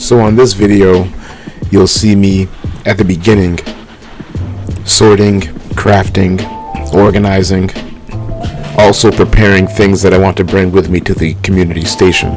So on this video, you'll see me at the beginning, sorting, crafting, organizing, also preparing things that I want to bring with me to the community station.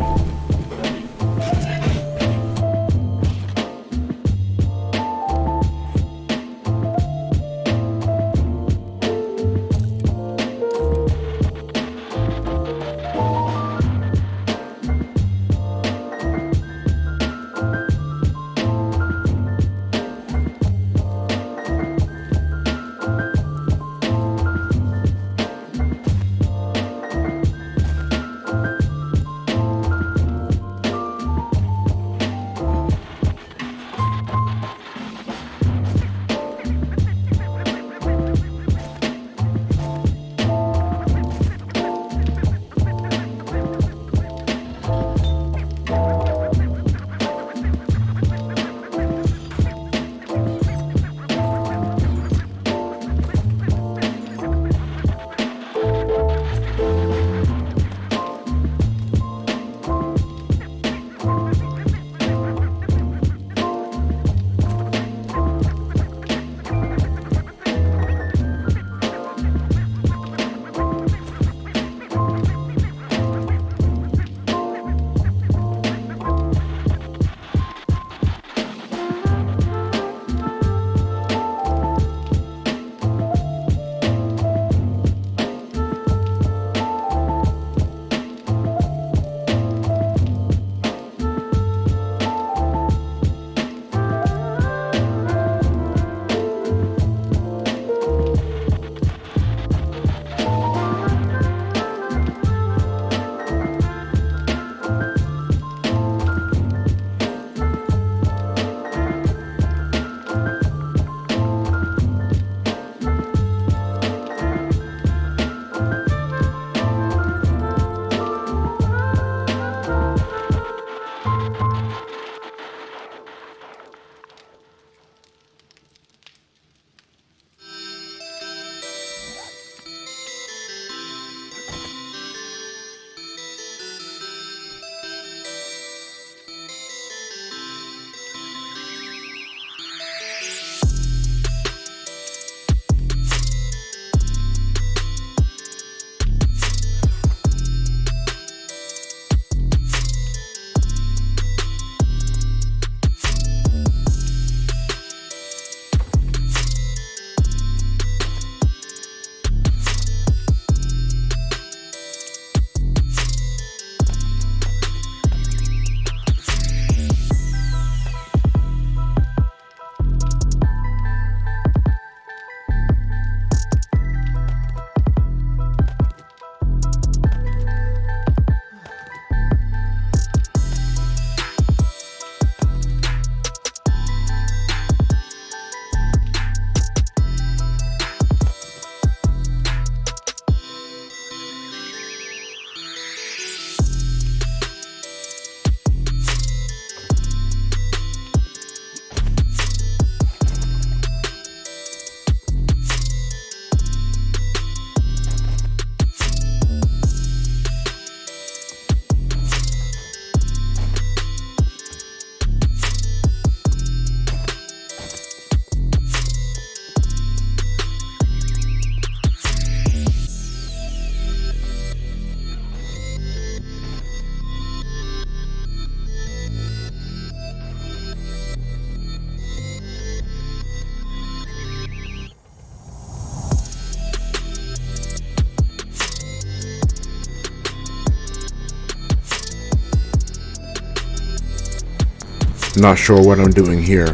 Not sure what I'm doing here.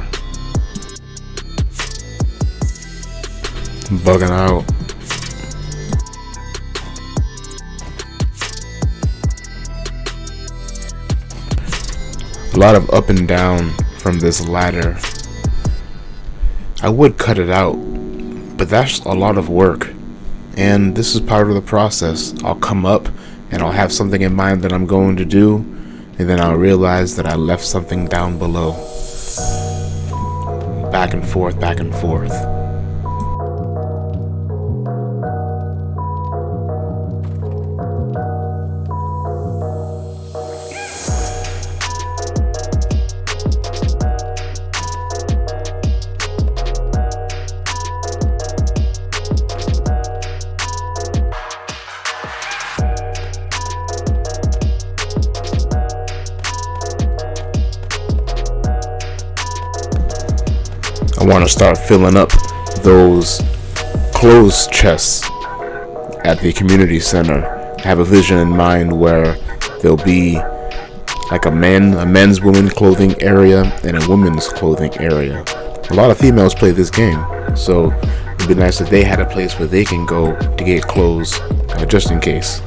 Bugging out. A lot of up and down from this ladder. I would cut it out, but that's a lot of work. And this is part of the process. I'll come up and I'll have something in mind that I'm going to do, and then I'll realize that I left something down below. Back and forth, back and forth. want to start filling up those clothes chests at the community center. I have a vision in mind where there'll be like a men's women's clothing area and a women's clothing area. A lot of females play this game, so it'd be nice if they had a place where they can go to get clothes, just in case.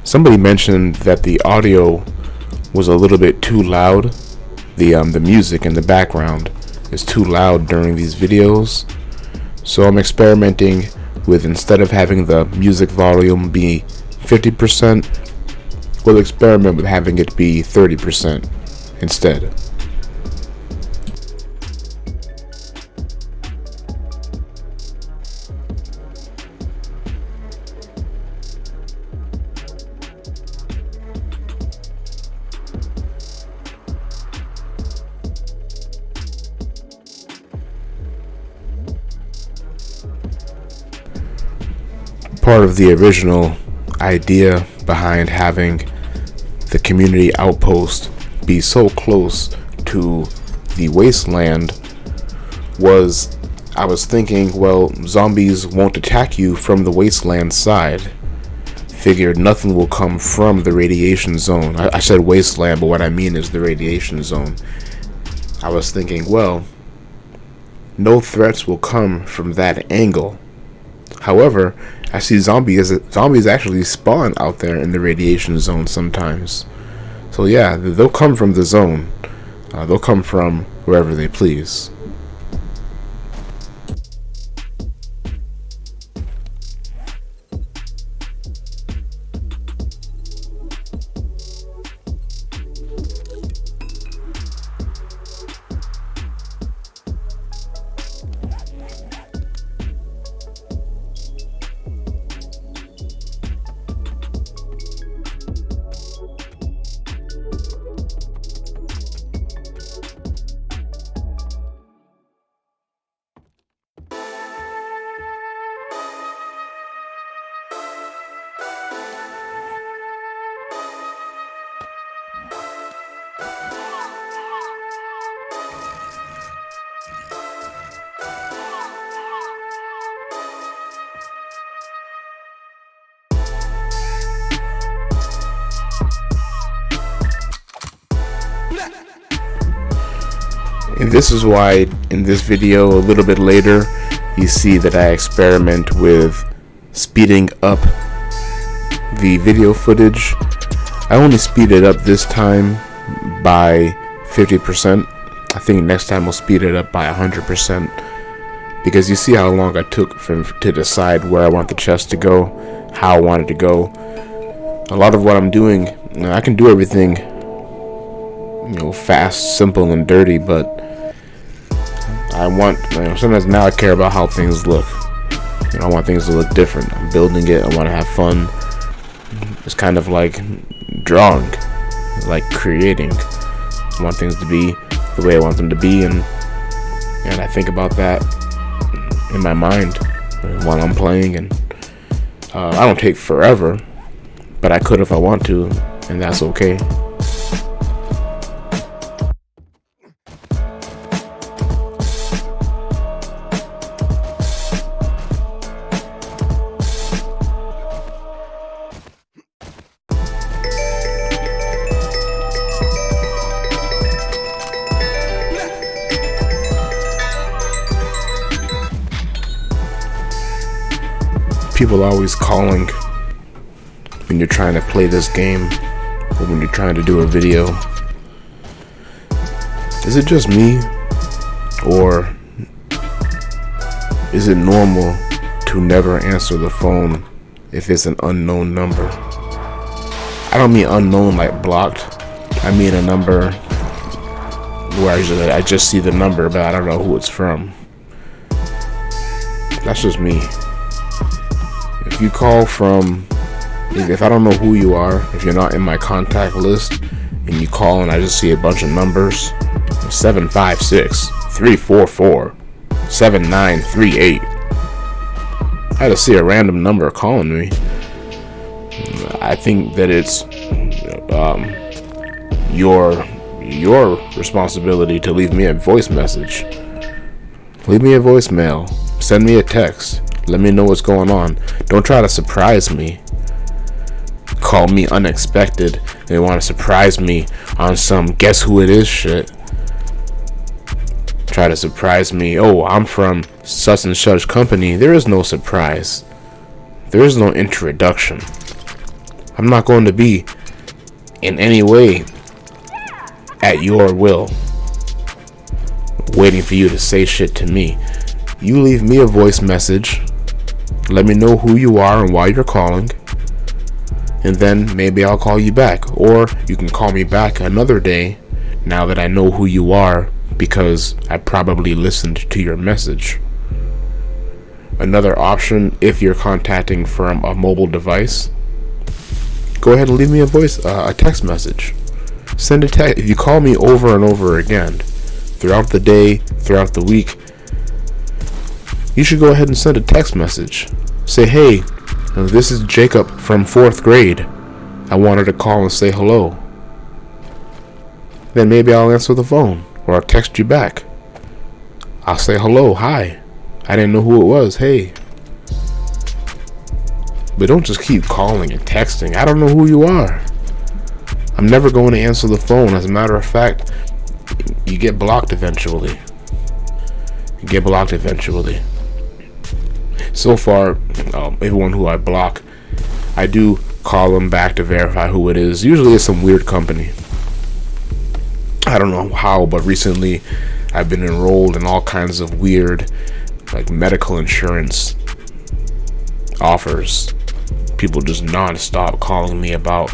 Somebody mentioned that the audio was a little bit too loud. The music in the background is too loud during these videos. So I'm experimenting with, instead of having the music volume be 50%, we'll experiment with having it be 30% instead. Part of the original idea behind having the community outpost be so close to the wasteland was, I was thinking, well, zombies won't attack you from the wasteland side. Figured nothing will come from the radiation zone. I said wasteland, but what I mean is the radiation zone. I was thinking, well, no threats will come from that angle. However, I see zombies actually spawn out there in the radiation zone sometimes. So yeah, they'll come from the zone. They'll come from wherever they please. And this is why in this video a little bit later you see that I experiment with speeding up the video footage. I only speed it up this time by 50%. I think next time we'll speed it up by 100%, because you see how long I took to decide where I want the chest to go, how I want it to go. A lot of what I'm doing, I can do everything, fast, simple, and dirty, but I want, sometimes now I care about how things look. I want things to look different. I'm building it. I want to have fun. It's kind of like drawing, like creating. I want things to be the way I want them to be, and I think about that in my mind while I'm playing. And I don't take forever, but I could if I want to, and that's okay. People are always calling when you're trying to play this game or when you're trying to do a video. Is it just me, or is it normal to never answer the phone if it's an unknown number? I don't mean unknown like blocked. I mean a number where I just see the number, but I don't know who it's from. That's just me. If you call from, if I don't know who you are, if you're not in my contact list, and you call and I just see a bunch of numbers, 756-344-7938. I had to see a random number calling me. I think that it's your responsibility to leave me a voice message. Leave me a voicemail. Send me a text. Let me know what's going on. Don't try to surprise me. Call me unexpected. They want to surprise me on some guess who it is shit. Try to surprise me. Oh, I'm from such and such company. There is no surprise. There is no introduction. I'm not going to be in any way at your will, waiting for you to say shit to me. You leave me a voice message. Let me know who you are and why you're calling, and then maybe I'll call you back. Or you can call me back another day now that I know who you are, because I probably listened to your message. Another option, if you're contacting from a mobile device, go ahead and leave me a text message. Send a text. If you call me over and over again throughout the day, throughout the week, you should go ahead and send a text message. Say, hey, this is Jacob from 4th grade. I wanted to call and say hello. Then maybe I'll answer the phone, or I'll text you back. I'll say hello, hi. I didn't know who it was, hey. But don't just keep calling and texting. I don't know who you are. I'm never going to answer the phone. As a matter of fact, you get blocked eventually. So far, everyone who I block, I do call them back to verify who it is. Usually it's some weird company. I don't know how, but recently I've been enrolled in all kinds of weird, like, medical insurance offers. People just non-stop calling me about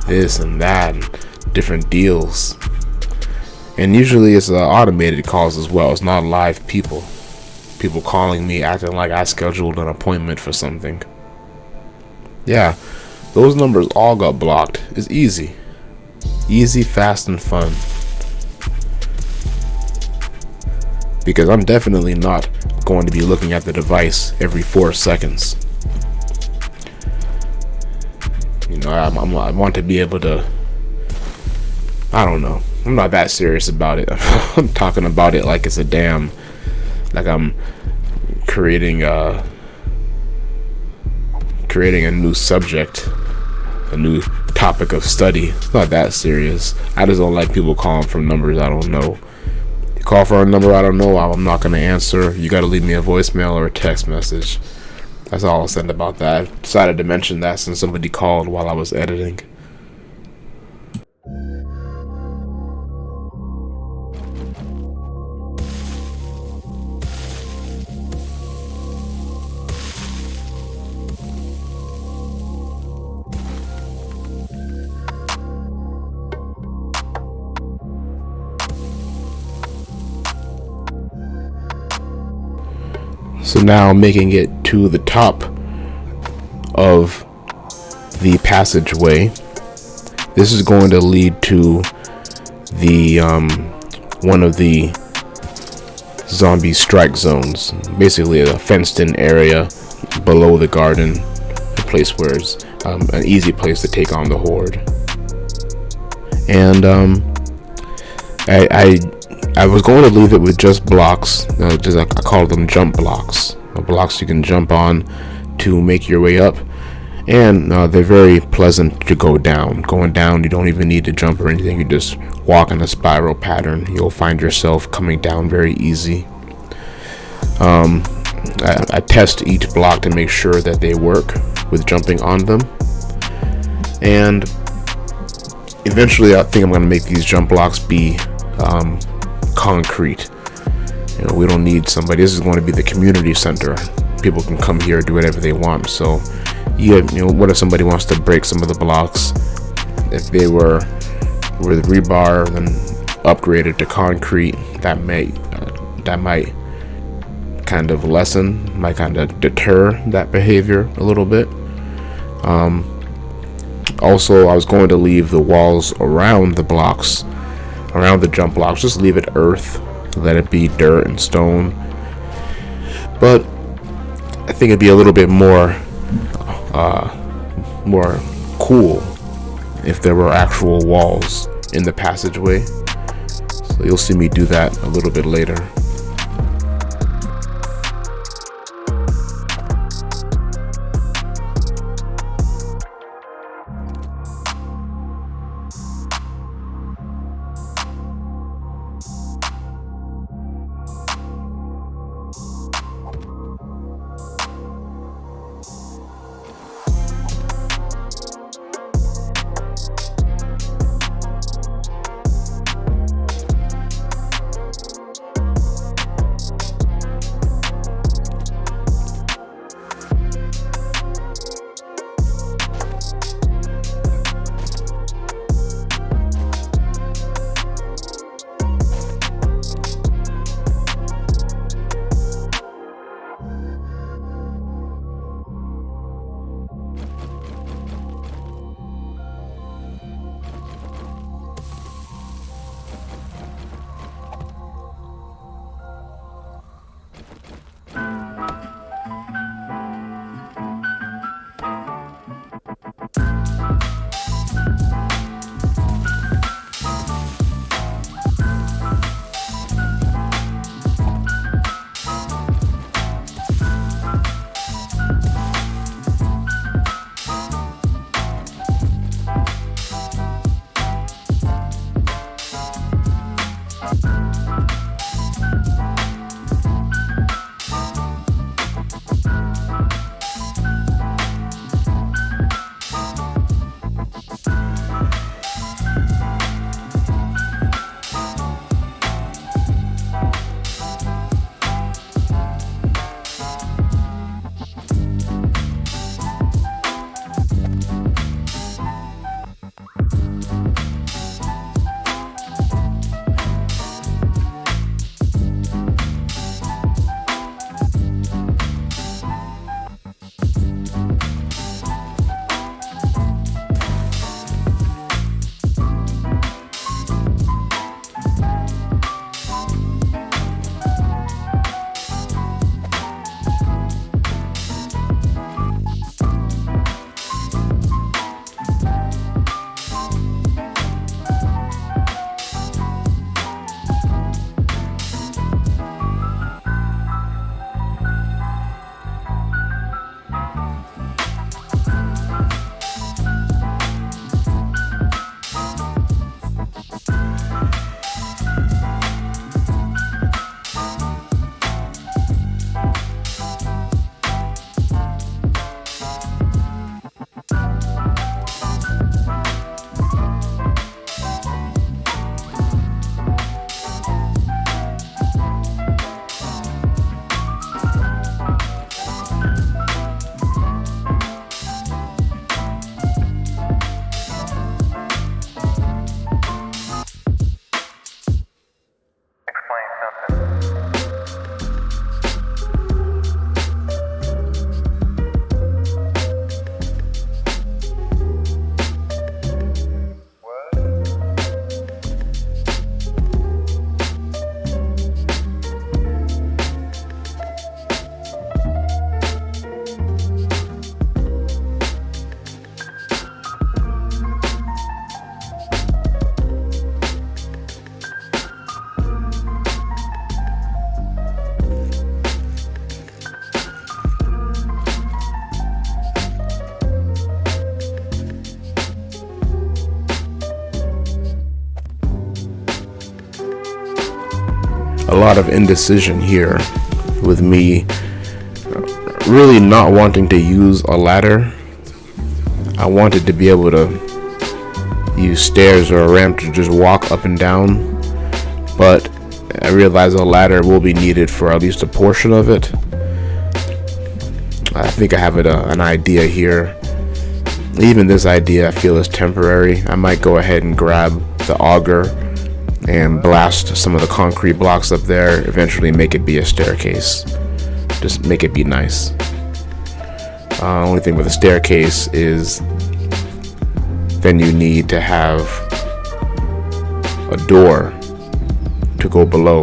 this and that and different deals. And usually it's automated calls as well. It's not live people calling me acting like I scheduled an appointment for something. Yeah, those numbers all got blocked. It's easy, fast, and fun. Because I'm definitely not going to be looking at the device every 4 seconds. You know, I want to be able to, I don't know. I'm not that serious about it. I'm talking about it like it's a damn, like I'm creating a new subject, a new topic of study. It's not that serious. I just don't like people calling from numbers I don't know. You call for a number I don't know, I'm not going to answer. You got to leave me a voicemail or a text message. That's all I'll send about that. I decided to mention that since somebody called while I was editing. So now making it to the top of the passageway, this is going to lead to the one of the zombie strike zones, basically a fenced in area below the garden, a place where it's an easy place to take on the horde. And I was going to leave it with just blocks, I call them jump blocks, blocks you can jump on to make your way up, and they're very pleasant to go down. Going down, you don't even need to jump or anything. You just walk in a spiral pattern. You'll find yourself coming down very easy. I test each block to make sure that they work with jumping on them, and eventually I think I'm going to make these jump blocks be concrete. You know, we don't need somebody. This is going to be the community center. People can come here, do whatever they want. So you know, what if somebody wants to break some of the blocks? If they were with rebar then upgraded to concrete, that might kind of lessen, might kind of deter that behavior a little bit. Also, I was going to leave the walls around the blocks, around the jump blocks, just leave it earth, let it be dirt and stone. But I think it'd be a little bit more cool if there were actual walls in the passageway. So you'll see me do that a little bit later. lot of indecision here with me really not wanting to use a ladder. I wanted to be able to use stairs or a ramp to just walk up and down, but I realize a ladder will be needed for at least a portion of it. I think I have an idea here. Even this idea I feel is temporary. I might go ahead and grab the auger and blast some of the concrete blocks up there, eventually make it be a staircase. Just make it be nice. Only thing with a staircase is then you need to have a door to go below.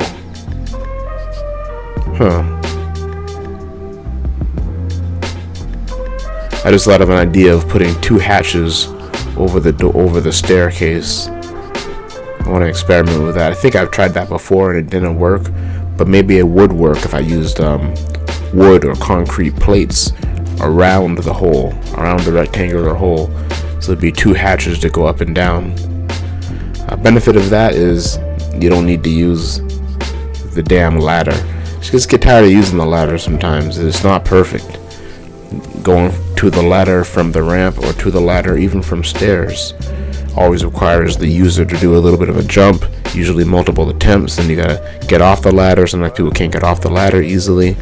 I just thought of an idea of putting 2 hatches over the staircase. I want to experiment with that. I think I've tried that before and it didn't work, but maybe it would work if I used wood or concrete plates around the hole, around the rectangular hole. So there'd be 2 hatches to go up and down. Benefit of that is you don't need to use the damn ladder. Just get tired of using the ladder sometimes. It's not perfect. Going to the ladder from the ramp or to the ladder even from stairs always requires the user to do a little bit of a jump, usually multiple attempts, and you gotta get off the ladder. Sometimes people can't get off the ladder easily.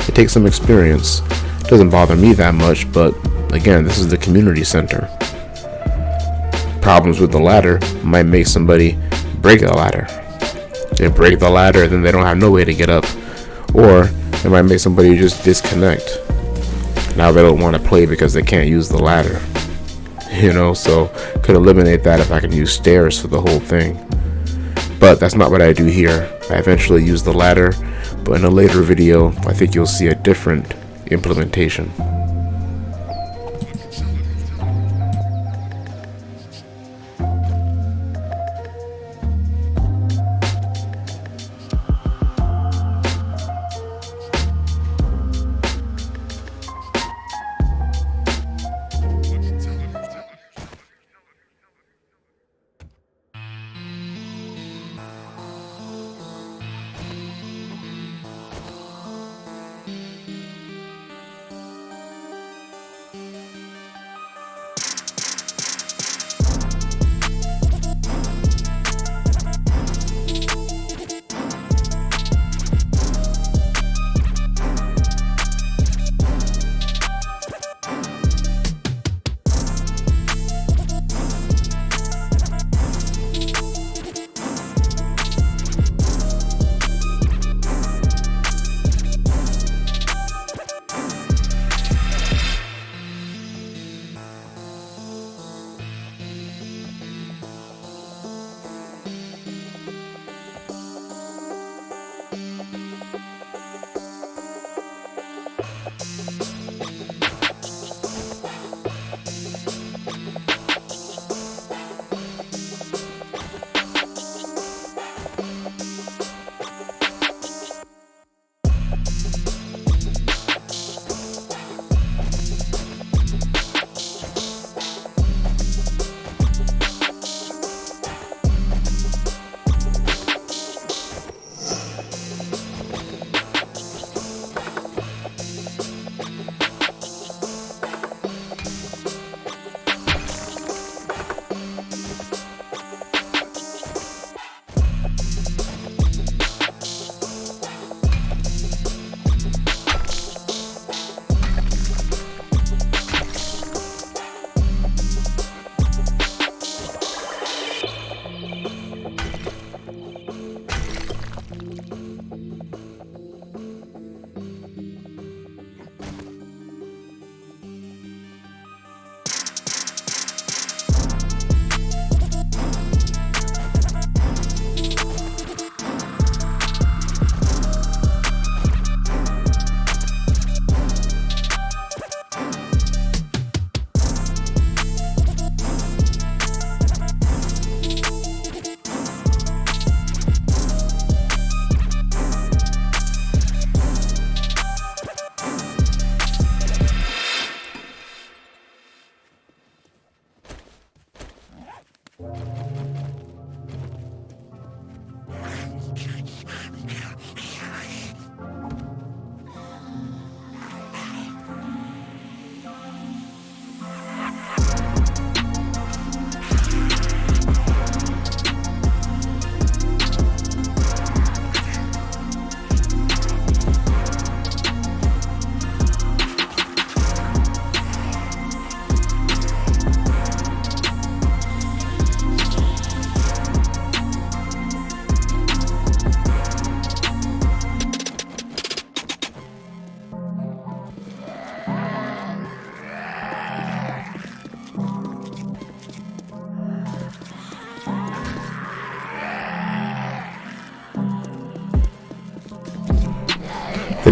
It takes some experience. It doesn't bother me that much, but again, this is the community center. Problems with the ladder might make somebody break the ladder. They break the ladder, then they don't have no way to get up. Or it might make somebody just disconnect. Now they don't want to play because they can't use the ladder. So could eliminate that if I can use stairs for the whole thing. But that's not what I do here. I eventually use the ladder, but in a later video, I think you'll see a different implementation.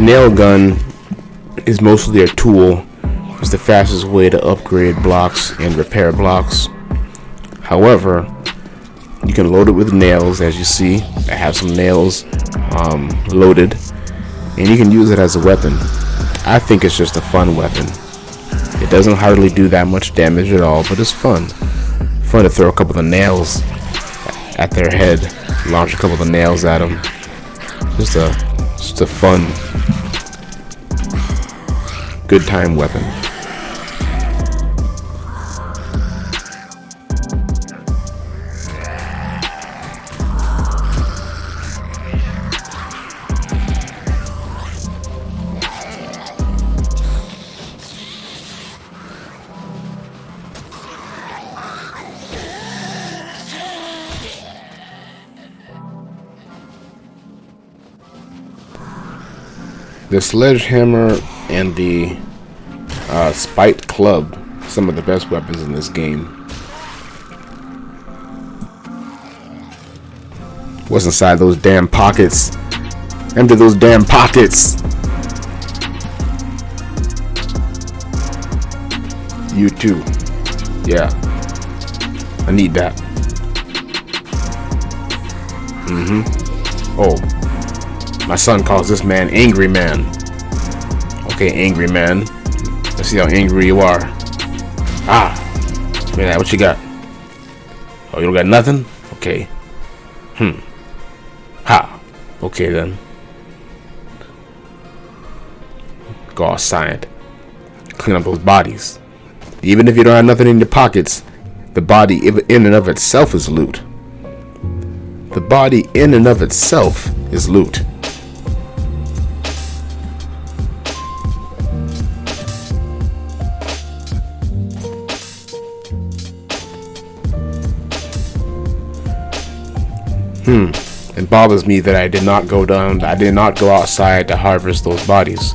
nail gun is mostly a tool. It's the fastest way to upgrade blocks and repair blocks. However, you can load it with nails, as you see. I have some nails loaded, and you can use it as a weapon. I think it's just a fun weapon. It doesn't hardly do that much damage at all, but it's fun. Fun to throw a couple of nails at their head, launch a couple of nails at them. Just a fun, good time weapon. The sledgehammer and the spiked club, some of the best weapons in this game. What's inside those damn pockets? Empty those damn pockets! You too. Yeah. I need that. Oh. My son calls this man Angry Man. Okay, Angry Man. Let's see how angry you are. Ah. Man, what you got? Oh, you don't got nothing? Okay. Ha. Okay then. Go outside. Clean up those bodies. Even if you don't have nothing in your pockets, the body in and of itself is loot. The body in and of itself is loot. It bothers me that I did not go outside to harvest those bodies.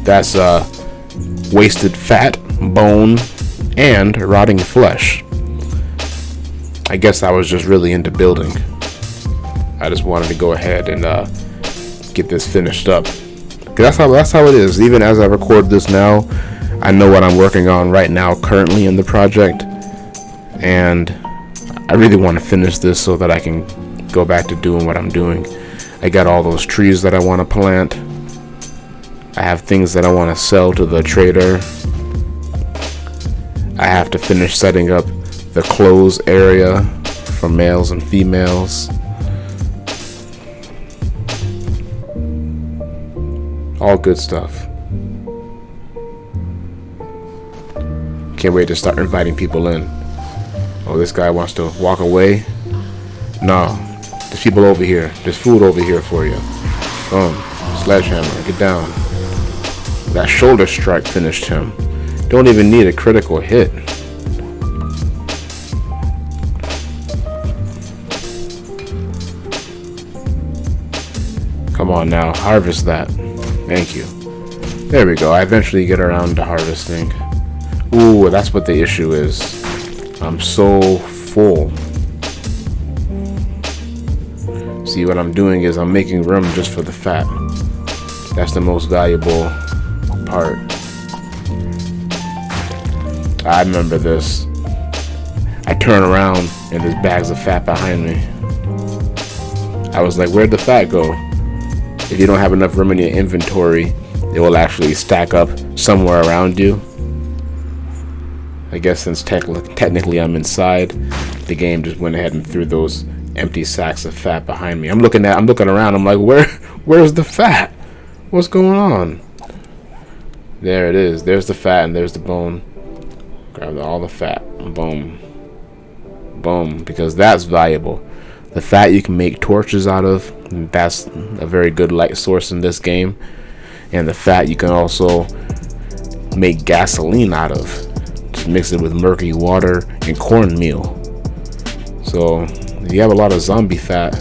That's wasted fat, bone, and rotting flesh. I guess I was just really into building. I just wanted to go ahead and get this finished up. That's how it is. Even as I record this now, I know what I'm working on right now, currently in the project, and I really want to finish this so that I can go back to doing what I'm doing. I got all those trees that I want to plant. I have things that I want to sell to the trader. I have to finish setting up the clothes area for males and females. All good stuff. Can't wait to start inviting people in. Oh, this guy wants to walk away? No. There's people over here. There's food over here for you. Sledgehammer, get down. That shoulder strike finished him. Don't even need a critical hit. Come on now, harvest that. Thank you. There we go. I eventually get around to harvesting. Ooh, that's what the issue is. I'm so full. See, what I'm doing is I'm making room just for the fat. That's the most valuable part. I remember this. I turn around and there's bags of fat behind me. I was like, where'd the fat go? If you don't have enough room in your inventory, it will actually stack up somewhere around you. I guess since technically I'm inside, the game just went ahead and threw those empty sacks of fat behind me. I'm looking around. I'm like, where's the fat? What's going on? There it is. There's the fat and there's the bone. Grab all the fat. Boom. Boom. Because that's valuable. The fat you can make torches out of. That's a very good light source in this game. And the fat you can also make gasoline out of. Just mix it with murky water and cornmeal. So if you have a lot of zombie fat,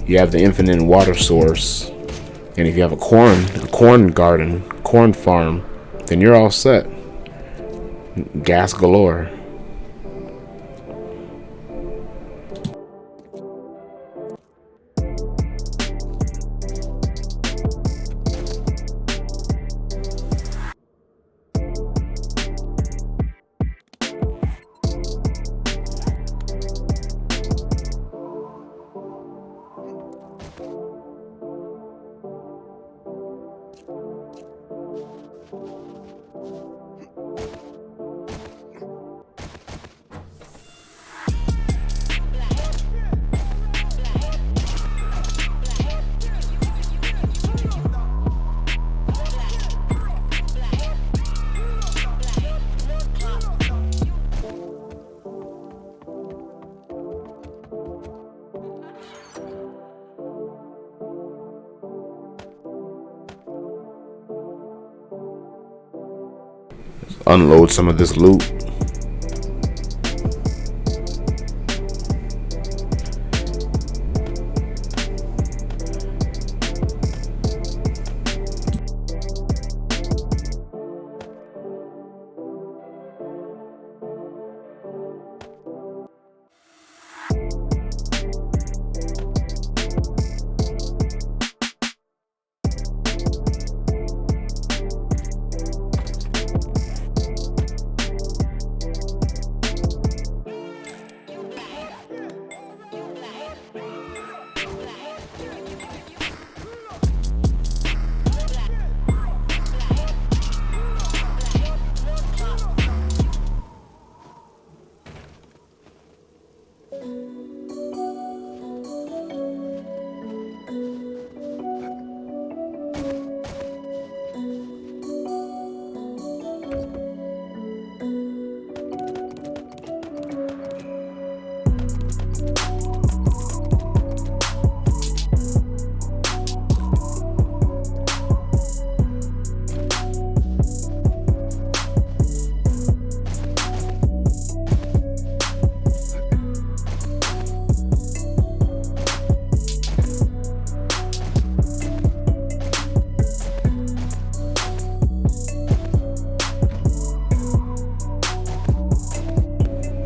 you have the infinite water source. And if you have a corn garden, corn farm, then you're all set. Gas galore. Unload some of this loot.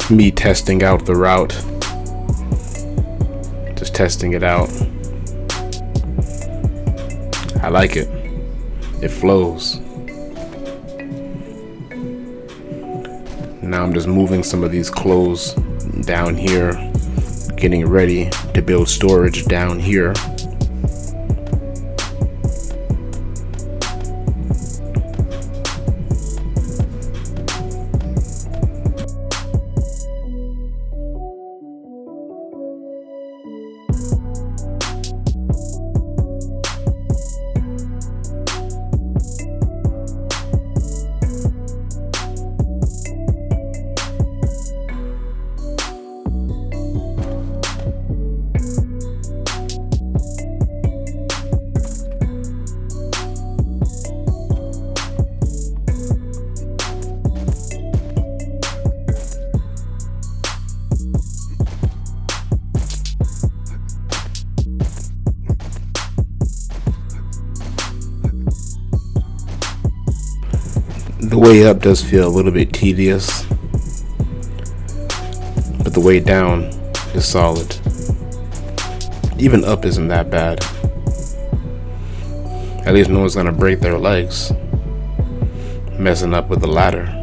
Me testing out the route, just testing it out. I like it. It flows. Now I'm just moving some of these clothes down here, getting ready to build storage down here. The way up does feel a little bit tedious, but the way down is solid. Even up isn't that bad. At least no one's gonna break their legs messing up with the ladder.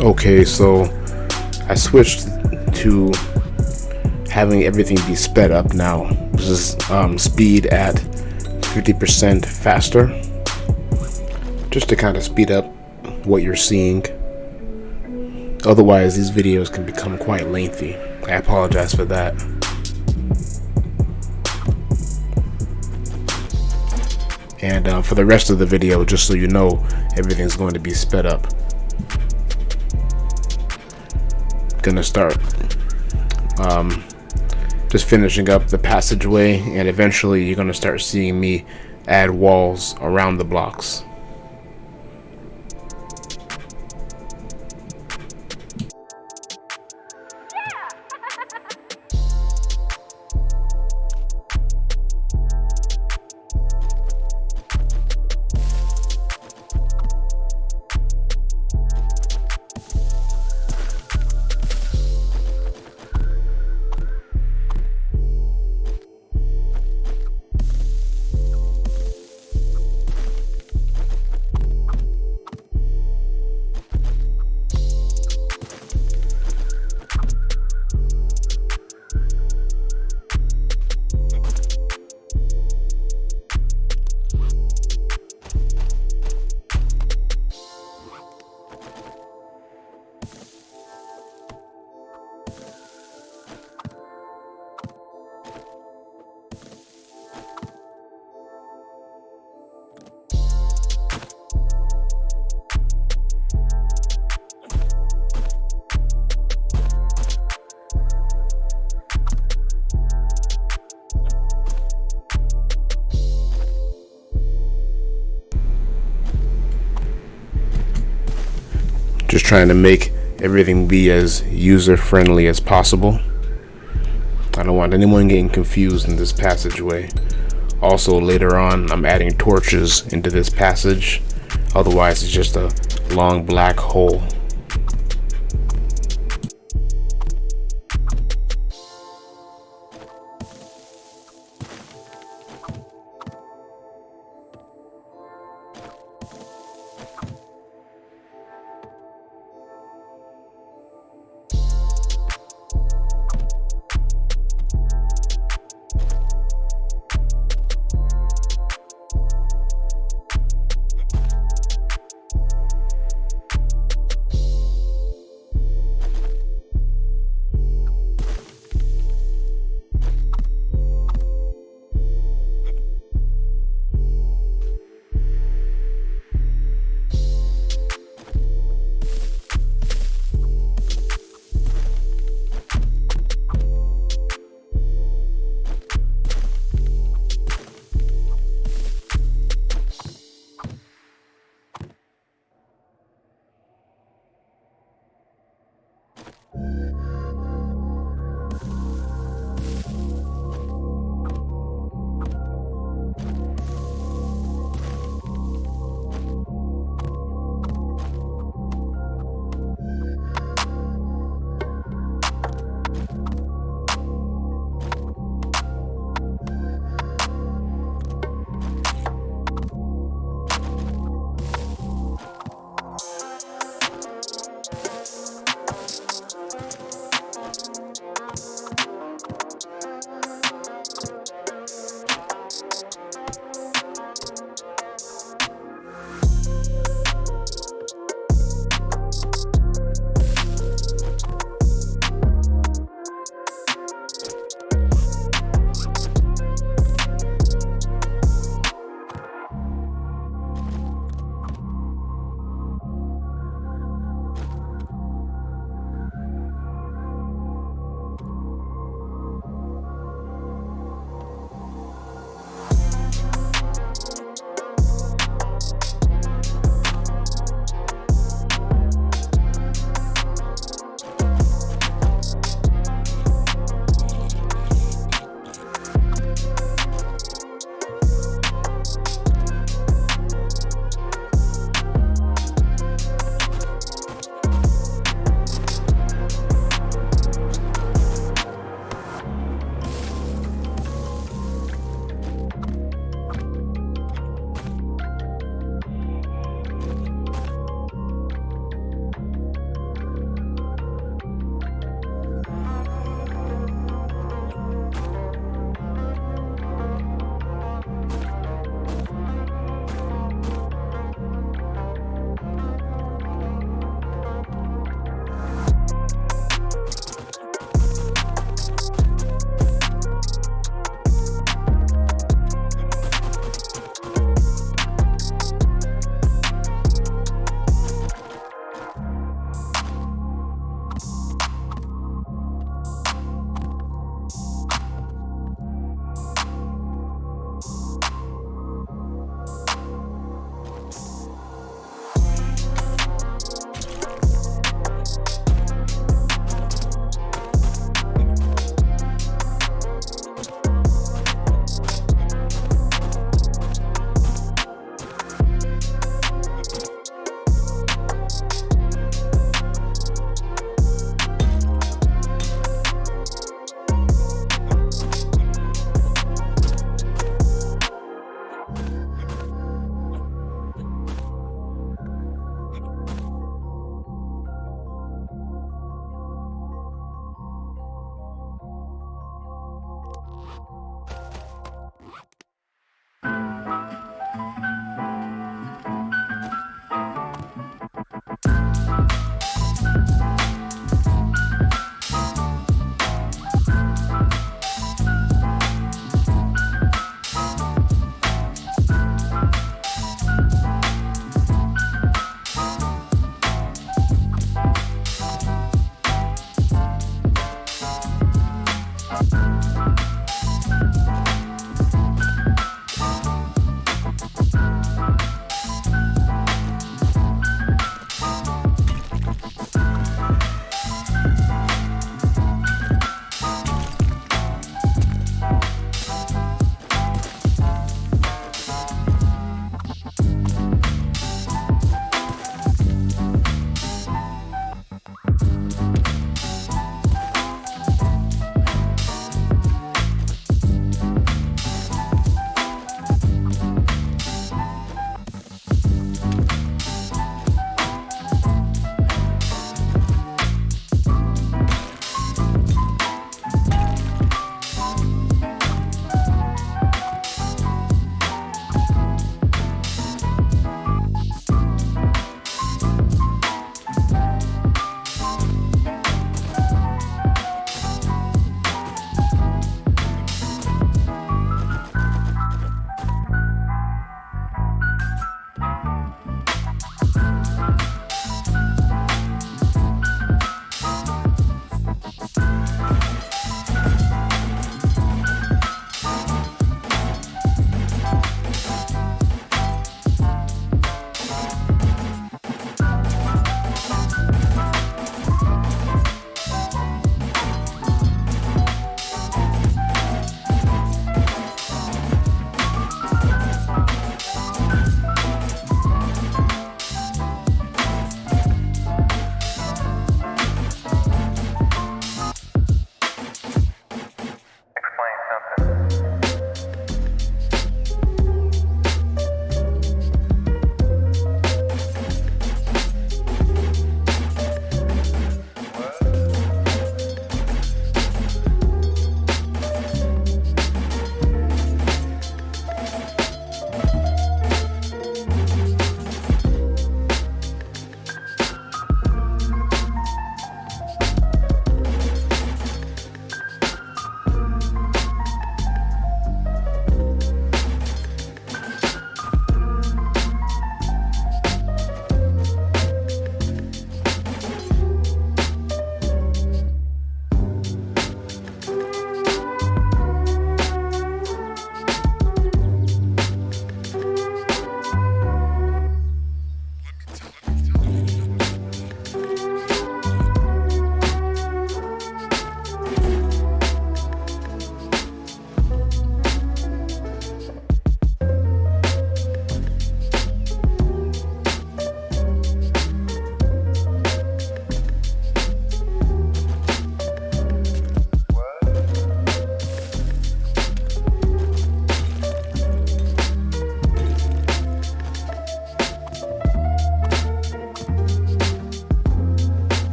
Okay, so I switched to having everything be sped up now. This is speed at 50% faster, just to kind of speed up what you're seeing. Otherwise, these videos can become quite lengthy. I apologize for that. And for the rest of the video, just so you know, everything's going to be sped up. Gonna start just finishing up the passageway, and eventually you're gonna start seeing me add walls around the blocks. Just trying to make everything be as user friendly as possible. I don't want anyone getting confused in this passageway. Also, later on, I'm adding torches into this passage. Otherwise, it's just a long black hole.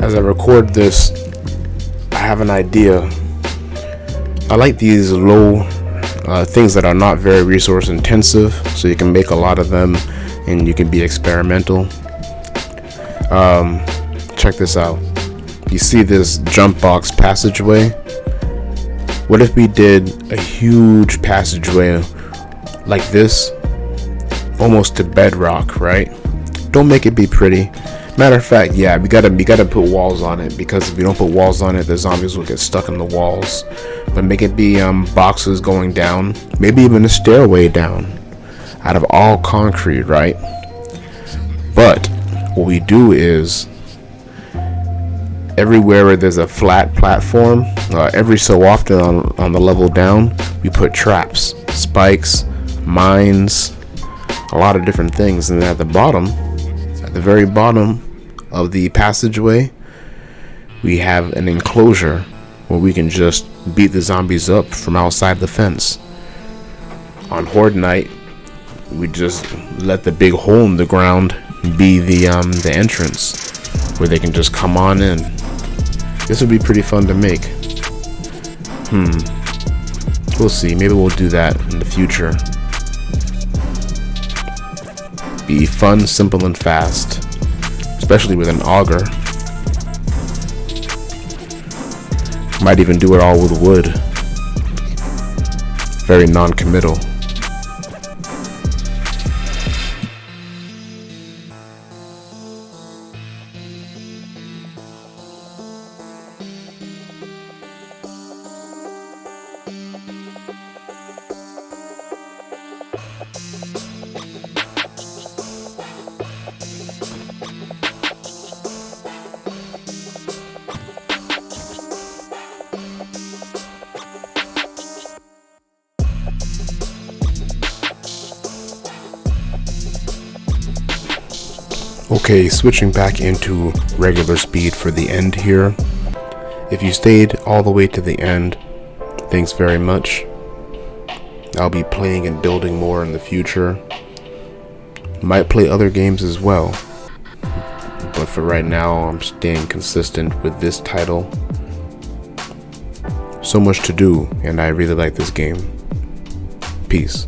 as I record this, I have an idea. I like these low things that are not very resource intensive, so you can make a lot of them and you can be experimental. Check this out. You see this jump box passageway? What if we did a huge passageway like this, almost to bedrock, right? Don't make it be pretty. Matter of fact, yeah, we gotta put walls on it, because if we don't put walls on it, the zombies will get stuck in the walls. But make it be boxes going down, maybe even a stairway down, out of all concrete, right? But what we do is, everywhere where there's a flat platform, every so often on the level down, we put traps, spikes, mines, a lot of different things. And then at the very bottom of the passageway, we have an enclosure where we can just beat the zombies up from outside the fence. On Horde Night, we just let the big hole in the ground be the entrance where they can just come on in. This would be pretty fun to make. We'll see. Maybe we'll do that in the future. Be fun, simple, and fast, especially with an auger. Might even do it all with wood. Very non-committal. Okay, switching back into regular speed for the end here. If you stayed all the way to the end, thanks very much. I'll be playing and building more in the future. Might play other games as well. But for right now, I'm staying consistent with this title. So much to do, and I really like this game. Peace.